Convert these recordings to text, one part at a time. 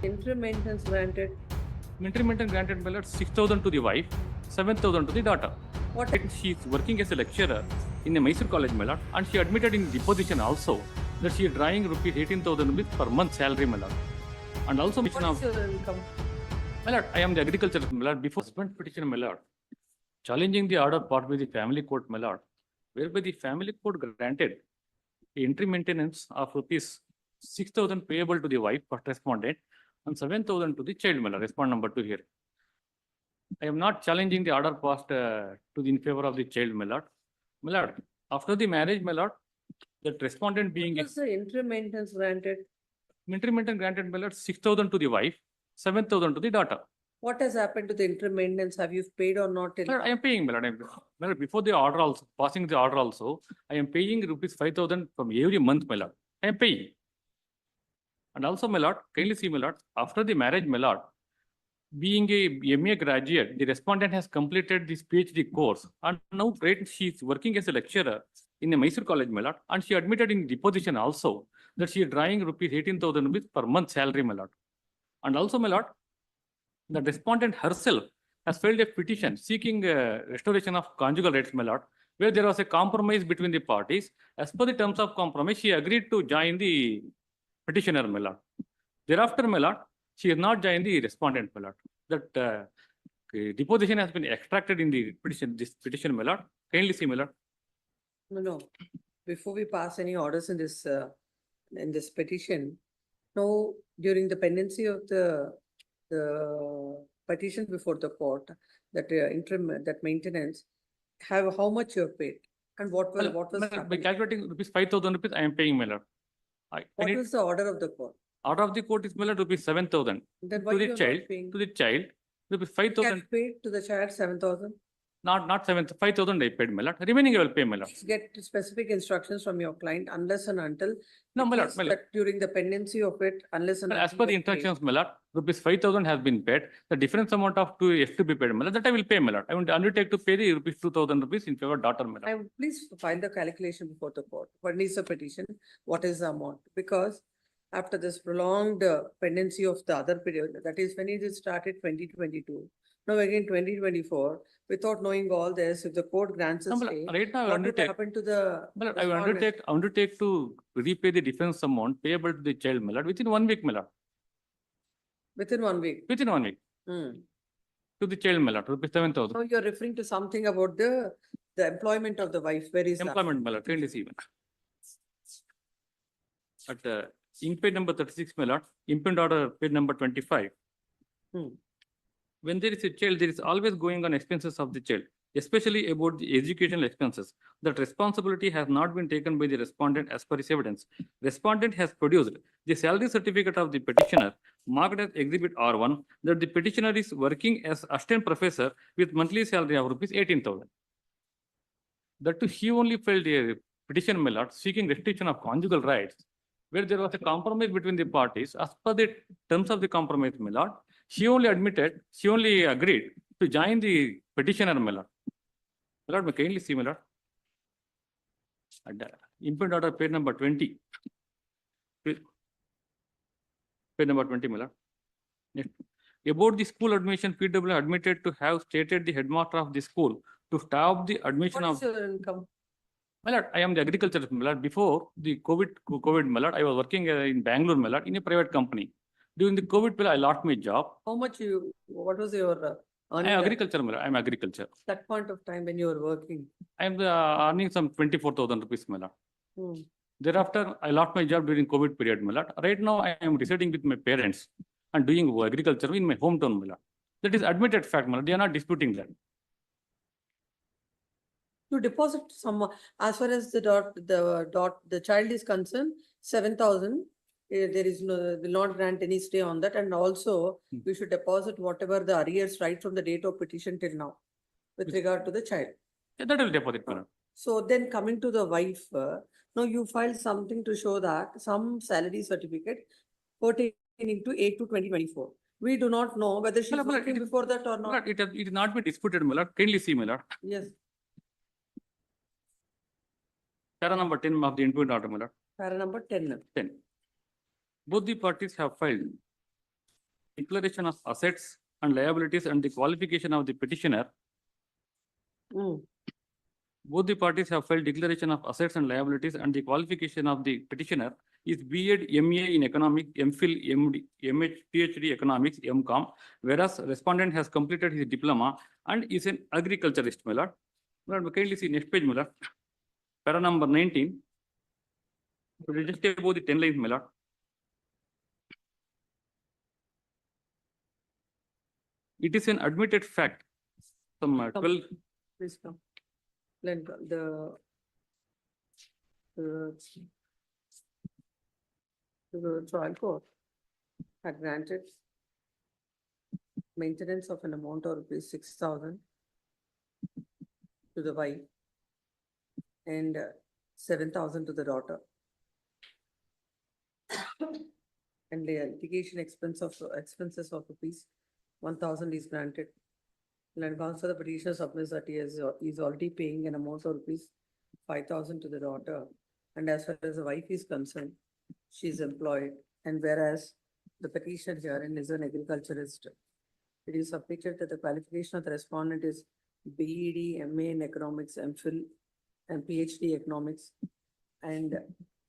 Interim maintenance granted. Interim maintenance granted, my lord, 6,000 to the wife, 7,000 to the daughter. What? She is working as a lecturer in a Mysore college, my lord, and she admitted in deposition also that she is drawing rupees 18,000 rupees per month salary, my lord. And also, What is your income? my lord, I am the agriculture, my lord. Before husband petition, my lord, challenging the order passed by the family court, my lord, whereby the family court granted the interim maintenance of rupees 6,000 payable to the wife, first respondent, and 7,000 to the child, my lord. Respond number 2 here. I am not challenging the order passed in favor of the child, my lord. My lord, after the marriage, my lord, that respondent being What was the interim maintenance granted? interim maintenance granted, my lord, 6,000 to the wife, 7,000 to the daughter. What has happened to the interim maintenance? Have you paid or not? My lord, I am paying, my lord. My lord, before the order also, passing the order also, I am paying rupees 5,000 from every month, my lord. I am paying. And also, my lord, kindly see, my lord, after the marriage, my lord, being a MA graduate, the respondent has completed this PhD course, and now she is working as a lecturer in a Mysore college, my lord, and she admitted in deposition also that she is drawing rupees 18,000 rupees per month salary, my lord. And also, my lord, the respondent herself has filed a petition seeking restoration of conjugal rights, my lord, where there was a compromise between the parties. As per the terms of compromise, she agreed to join the petitioner, my lord. Thereafter, my lord, she has not joined the respondent, my lord. That deposition has been extracted in the petition, this petition, my lord. Kindly see, my lord. No. Before we pass any orders in this petition, no, during the pendency of the petition before the court, that interim, that maintenance, how much you have paid and what was My lord, by happening? calculating rupees 5,000 rupees, I am paying, my lord. What was the order of the court? Order of the court is, my lord, rupees 7,000 Then why to you the are child. not paying? To the child, rupees 5,000. Have paid to the child 7,000? Not 5,000 I paid, my lord. Remaining I will pay, my lord. Please get specific instructions from your client unless and until. No, my lord, Please my lord. that during the pendency of it, unless and But until. as per the you have paid. instructions, my lord, rupees 5,000 has been paid. The difference amount of 2 is to be paid, my lord. That I will pay, my lord. I will undertake to pay the rupees 2,000 rupees in favor of daughter, my lord. I would please file the calculation before the court. What is the petition? What is the amount? Because after this prolonged pendency of the other period, that is when it started 2022. Now again 2024, without knowing all this, if the court grants a No, my stay, lord, right now I will what will undertake. happen to the My lord, I will respondent? undertake to repay the difference amount payable to the child, my lord, within 1 week, my lord. Within 1 week? Within 1 week. To the child, my lord, rupees 7,000. Now you're referring to something about the employment of the wife. Where is that? Employment, my lord, kindly see. At imped number 36, my lord, imped order page number 25. When there is a child, there is always going on expenses of the child, especially about the educational expenses. That responsibility has not been taken by the respondent as per his evidence. Respondent has produced the salary certificate of the petitioner marked as Exhibit R1 that the petitioner is working as assistant professor with monthly salary of rupees 18,000. That too, he only filed a petition, my lord, seeking restriction of conjugal rights, where there was a compromise between the parties. As per the terms of the compromise, my lord, she only agreed to join the petitioner, my lord. My lord, may kindly see, my lord. Impend order page number 20. Page number 20, my lord. Next. About the school admission, PW admitted to have stated the headmaster of the school to stop the admission What of. is your income? My lord, I am the agriculture, my lord. Before the COVID, my lord, I was working in Bangalore, my lord, in a private company. During the COVID period, I lost my job. How much what was your I am agriculture, my lord. I am agriculture. That point of time when you were working? I am earning some 24,000 rupees, my lord. Thereafter, I lost my job during COVID period, my lord. Right now, I am residing with my parents and doing agriculture in my hometown, my lord. That is admitted fact, my lord. They are not disputing that. To deposit some, as far as the child is concerned, 7,000. There is no, will not grant any stay on that, and also we should deposit whatever the arrears right from the date of petition till now, with regard to the child. Yeah, that will deposit, my lord. So then coming to the wife, now you filed something to show that some salary certificate pertaining to 8/2/2024. We do not know whether she's working before that or not. It is not been disputed, my lord. Kindly see, my lord. Yes. Para number 10 of the impend order, my lord. Para number 10. 10. Both the parties have filed declaration of assets and liabilities and the qualification of the petitioner. Mm. Both the parties have filed declaration of assets and liabilities, and the qualification of the petitioner is B.Ed. MA in economics, MPhil, MD, MH, PhD economics, MCom, whereas respondent has completed his diploma and is an agriculturist, my lord. My lord, kindly see next page, my lord. Para number 19. Just above the 10 lines, my lord. It is an admitted fact. Some 12. Please come. Then the trial court had granted maintenance of an amount of rupees 6,000 to the wife and 7,000 to the daughter. And the litigation expenses of rupees 1,000 is granted. And also the petitioner submits that he is already paying an amount of rupees 5,000 to the daughter. And as far as the wife is concerned, she is employed. And whereas the petitioner herein is an agriculturist, it is submitted that the qualification of the respondent is B.Ed. MA in economics, MPhil, and PhD economics, and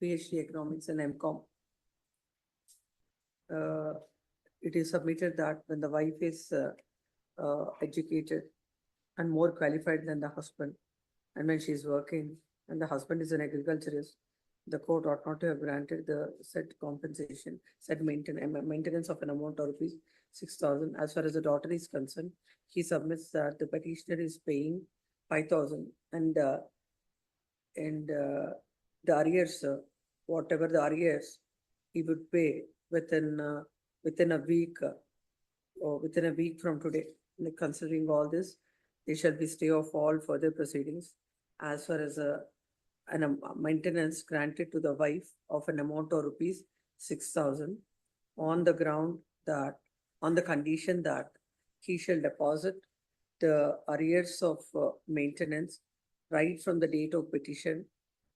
PhD economics and MCom. It is submitted that when the wife is educated and more qualified than the husband, and when she is working and the husband is an agriculturist, the court ought not to have granted the said compensation, said maintenance of an amount of rupees 6,000. As far as the daughter is concerned, he submits that the petitioner is paying 5,000 and the arrears, whatever the arrears, he would pay within a week or within a week from today. Like, considering all this, there shall be stay of all further proceedings as far as an maintenance granted to the wife of an amount of rupees 6,000 on the ground that, on the condition that he shall deposit the arrears of maintenance right from the date of petition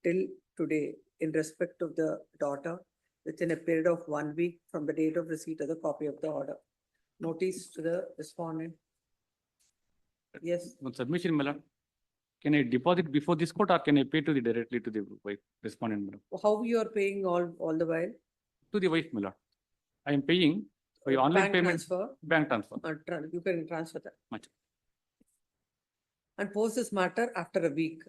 till today in respect of the daughter within a period of 1 week from the date of receipt of the copy of the order. Notice to the respondent. Yes. One submission, my lord. Can I deposit before this court or can I pay directly to the wife, respondent, madam? How you are paying all the while? To the wife, my lord. I am paying by online Bank payment, transfer, bank transfer. you can transfer that. Much. And post this matter after a week.